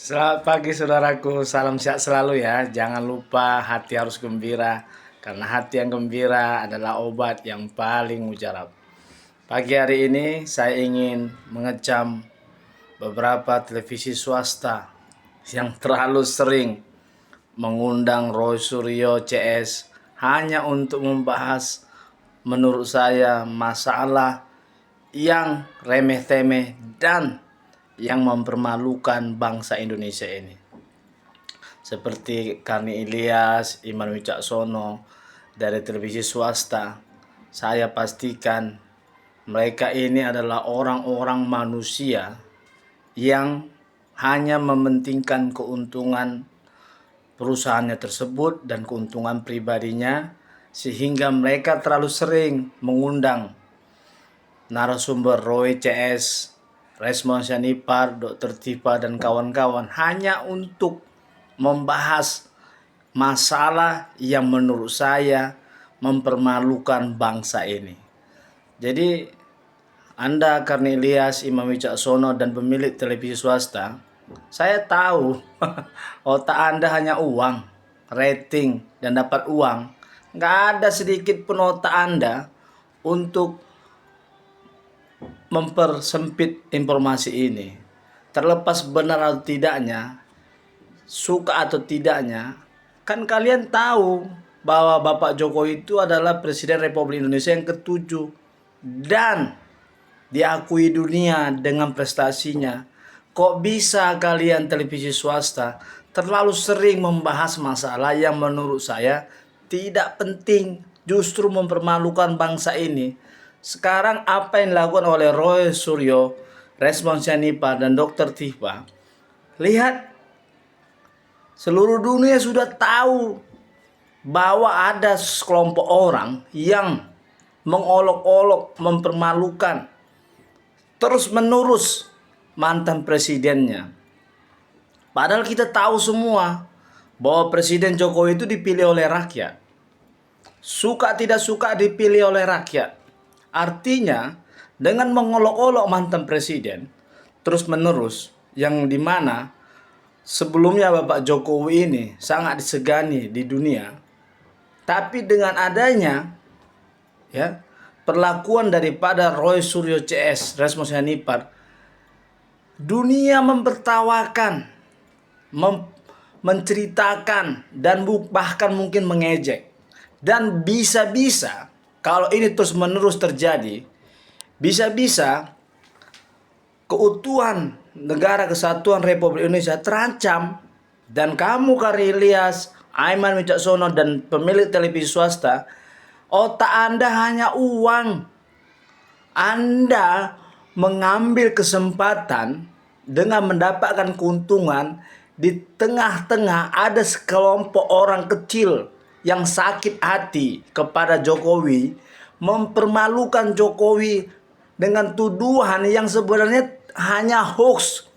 Selamat pagi saudaraku, salam sehat selalu ya. Jangan lupa hati harus gembira, karena hati yang gembira adalah obat yang paling mujarab. Pagi hari ini saya ingin mengecam beberapa televisi swasta yang terlalu sering mengundang Roy Suryo CS hanya untuk membahas menurut saya masalah yang remeh-temeh dan yang mempermalukan bangsa Indonesia ini. Seperti Karni Ilyas, Iman Wicaksono dari televisi swasta. Saya pastikan mereka ini adalah orang-orang manusia yang hanya mementingkan keuntungan perusahaannya tersebut dan keuntungan pribadinya, sehingga mereka terlalu sering mengundang narasumber Roy CS, Resmond Syanipar, Dr. Tipa dan kawan-kawan hanya untuk membahas masalah yang menurut saya mempermalukan bangsa ini. Jadi Anda Karni Ilyas, Imam Wicaksono dan pemilik televisi swasta, saya tahu otak Anda hanya uang, rating dan dapat uang. Nggak ada sedikit pun otak Anda untuk mempersempit informasi ini. Terlepas benar atau tidaknya, suka atau tidaknya, kan kalian tahu bahwa Bapak Jokowi itu adalah Presiden Republik Indonesia yang ketujuh dan diakui dunia dengan prestasinya. Kok bisa kalian televisi swasta terlalu sering membahas masalah yang menurut saya tidak penting, justru mempermalukan bangsa ini? Sekarang apa yang dilakukan oleh Roy Suryo, Resmond Syanipar dan Dr. Tipa, lihat, seluruh dunia sudah tahu bahwa ada sekelompok orang yang mengolok-olok, mempermalukan terus-menerus mantan presidennya. Padahal kita tahu semua bahwa Presiden Jokowi itu dipilih oleh rakyat. Suka tidak suka dipilih oleh rakyat. Artinya dengan mengolok-olok mantan presiden terus-menerus, yang dimana sebelumnya Bapak Jokowi ini sangat disegani di dunia, tapi dengan adanya perlakuan daripada Roy Suryo CS, Resmond Syanipar, dunia mempertawakan, menceritakan dan bahkan mungkin mengejek. Dan bisa-bisa kalau ini terus-menerus terjadi, bisa-bisa keutuhan negara kesatuan Republik Indonesia terancam. Dan kamu Karni Ilyas, Aiman Wicaksono dan pemilik televisi swasta, otak Anda hanya uang. Anda mengambil kesempatan dengan mendapatkan keuntungan. Di tengah-tengah ada sekelompok orang kecil yang sakit hati kepada Jokowi, mempermalukan Jokowi dengan tuduhan yang sebenarnya hanya hoax.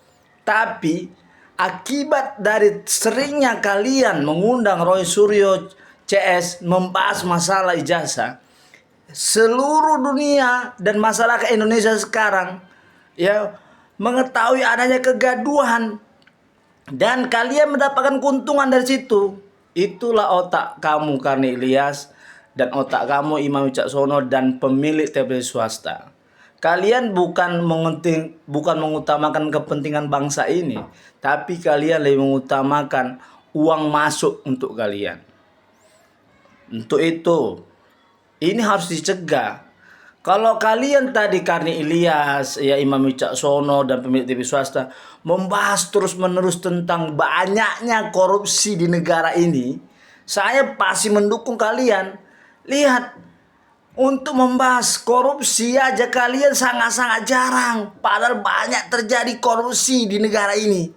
Tapi akibat dari seringnya kalian mengundang Roy Suryo CS membahas masalah ijazah, seluruh dunia dan masyarakat Indonesia sekarang mengetahui adanya kegaduhan dan kalian mendapatkan keuntungan dari situ. Itulah otak kamu Karni Ilyas dan otak kamu Imam Wicaksono dan pemilik televisi swasta. Kalian bukan mengutamakan kepentingan bangsa ini, tapi kalian lebih mengutamakan uang masuk untuk kalian. Untuk itu, ini harus dicegah. Kalau kalian tadi Karni Ilyas, Imam Wicaksono dan pemilik TV swasta membahas terus-menerus tentang banyaknya korupsi di negara ini, saya pasti mendukung kalian. Lihat, untuk membahas korupsi aja kalian sangat-sangat jarang. Padahal banyak terjadi korupsi di negara ini.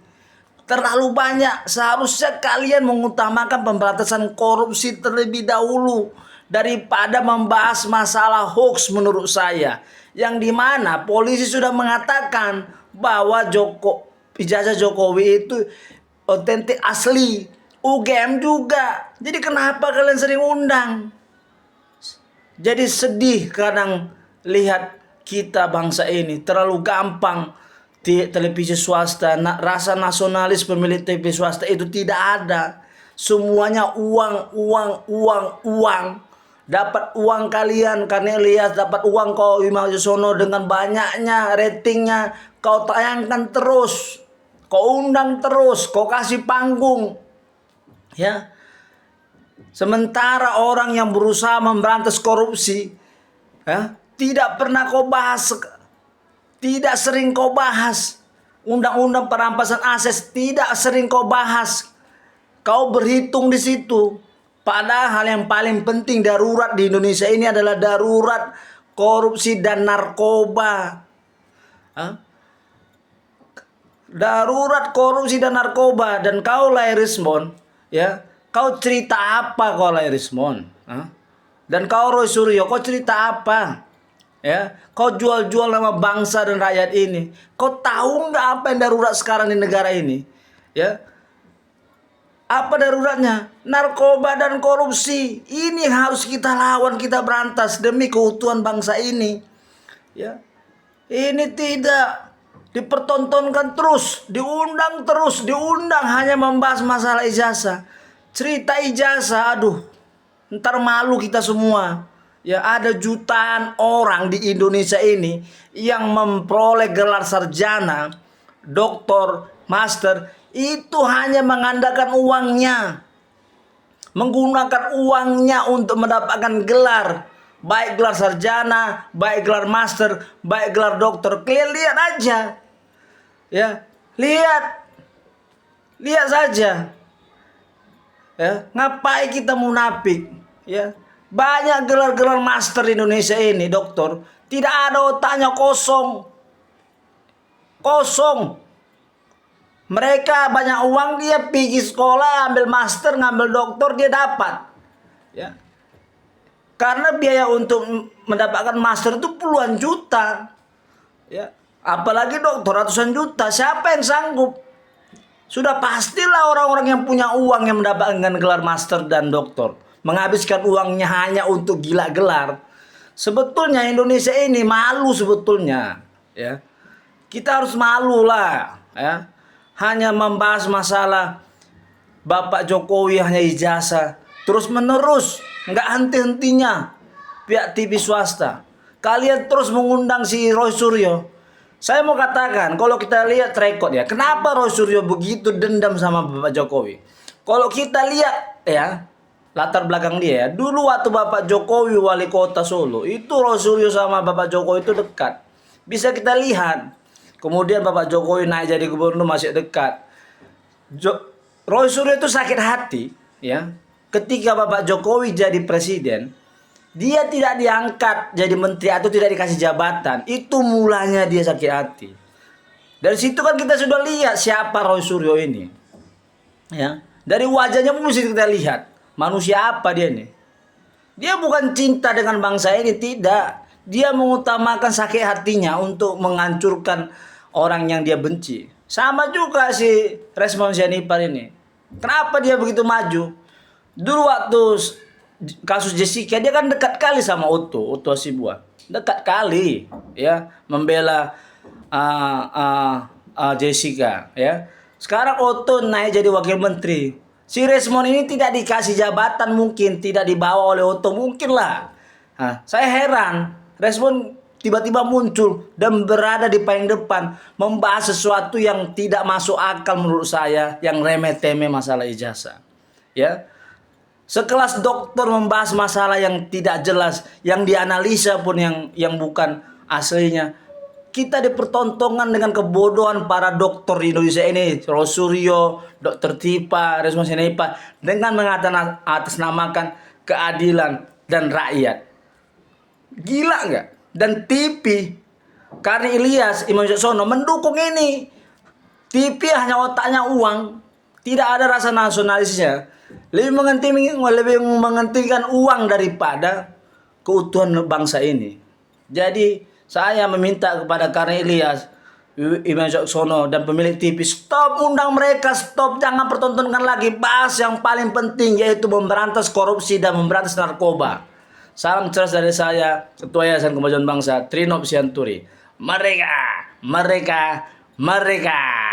Terlalu banyak. Seharusnya kalian mengutamakan pemberantasan korupsi terlebih dahulu daripada membahas masalah hoax menurut saya, yang dimana polisi sudah mengatakan bahwa ijazah Jokowi itu otentik asli, UGM juga. Jadi kenapa kalian sering undang? Jadi sedih kadang lihat kita bangsa ini terlalu gampang televisi swasta, rasa nasionalis pemilik TV swasta itu tidak ada. Semuanya uang, uang, uang, uang. Dapat uang kalian, karena Ilyas dapat uang kau Imam Yussono dengan banyaknya ratingnya. Kau tayangkan terus, kau undang terus, kau kasih panggung. Ya. Sementara orang yang berusaha memberantas korupsi, ya, tidak pernah kau bahas, tidak sering kau bahas. Undang-undang perampasan aset tidak sering kau bahas. Kau berhitung di situ. Padahal yang paling penting darurat di Indonesia ini adalah darurat korupsi dan narkoba. Hah? Darurat korupsi dan narkoba. Dan kau Rismon, ya, kau cerita apa kau Rismon? Hah? Dan kau Roy Suryo, kau cerita apa? Ya, kau jual-jual nama bangsa dan rakyat ini. Kau tahu nggak apa yang darurat sekarang di negara ini? Ya. Apa daruratnya? Narkoba dan korupsi. Ini harus kita lawan, kita berantas demi keutuhan bangsa ini. Ya. Ini tidak dipertontonkan terus, diundang hanya membahas masalah ijazah. Cerita ijazah, aduh. Ntar malu kita semua. Ya, ada jutaan orang di Indonesia ini yang memperoleh gelar sarjana, doktor, master, itu hanya mengandalkan uangnya. Menggunakan uangnya untuk mendapatkan gelar. Baik gelar sarjana, baik gelar master, baik gelar doktor. Kalian lihat aja. Ya, lihat. Lihat saja. Ya, ngapain kita munafik? Ya. Banyak gelar-gelar master di Indonesia ini, dokter. Tidak ada otaknya, kosong. Kosong. Mereka banyak uang, dia pergi sekolah, ambil master, ngambil doktor, dia dapat. Ya. Karena biaya untuk mendapatkan master itu puluhan juta. Ya. Apalagi doktor ratusan juta. Siapa yang sanggup? Sudah pastilah orang-orang yang punya uang yang mendapatkan gelar master dan doktor menghabiskan uangnya hanya untuk gila gelar. Sebetulnya Indonesia ini malu sebetulnya. Ya. Kita harus malu lah. Ya. Hanya membahas masalah Bapak Jokowi hanya ijazah. Terus menerus. Nggak henti-hentinya. Pihak TV swasta. Kalian terus mengundang si Roy Suryo. Saya mau katakan, kalau kita lihat rekod ya. Kenapa Roy Suryo begitu dendam sama Bapak Jokowi? Kalau kita lihat ya. Latar belakang dia ya. Dulu waktu Bapak Jokowi wali kota Solo. Itu Roy Suryo sama Bapak Jokowi itu dekat. Bisa kita lihat. Kemudian Bapak Jokowi naik jadi gubernur masih dekat. Roy Suryo itu sakit hati ya. Ketika Bapak Jokowi jadi presiden, dia tidak diangkat jadi menteri atau tidak dikasih jabatan. Itu mulanya dia sakit hati. Dari situ kan kita sudah lihat siapa Roy Suryo ini. Ya. Dari wajahnya pun mesti kita lihat. Manusia apa dia nih? Dia bukan cinta dengan bangsa ini, tidak. Dia mengutamakan sakit hatinya untuk menghancurkan orang yang dia benci. Sama juga si Resmond Sianipar ini. Kenapa dia begitu maju? Dulu waktu kasus Jessica dia kan dekat kali sama Otto Hasibuan. Dekat kali ya membela Jessica ya. Sekarang Otto naik jadi wakil menteri. Si Resmond ini tidak dikasih jabatan, mungkin tidak dibawa oleh Otto, mungkin lah. Saya heran, Resmond tiba-tiba muncul dan berada di paling depan membahas sesuatu yang tidak masuk akal menurut saya, yang remeh-temeh masalah ijazah. Ya. Sekelas dokter membahas masalah yang tidak jelas, yang dianalisa pun yang bukan aslinya. Kita dipertontonkan dengan kebodohan para dokter di Indonesia ini, Roy Suryo, Dr. Tipa, Resmond Sianipar, dengan mengatasnamakan keadilan dan rakyat. Gila nggak? Dan TV, karena Ilyas Imam Yussono mendukung ini. TV hanya otaknya uang, tidak ada rasa nasionalisnya. Lebih mengentingkan uang daripada keutuhan bangsa ini. Jadi saya meminta kepada Karni Ilyas, Imam Yussono dan pemilik TV, stop undang mereka, stop, jangan pertontonkan lagi, bahas yang paling penting yaitu memberantas korupsi dan memberantas narkoba. Salam cerdas dari saya, Ketua Yayasan Kemajuan Bangsa, Trinop Sianturi. Mereka Merdeka!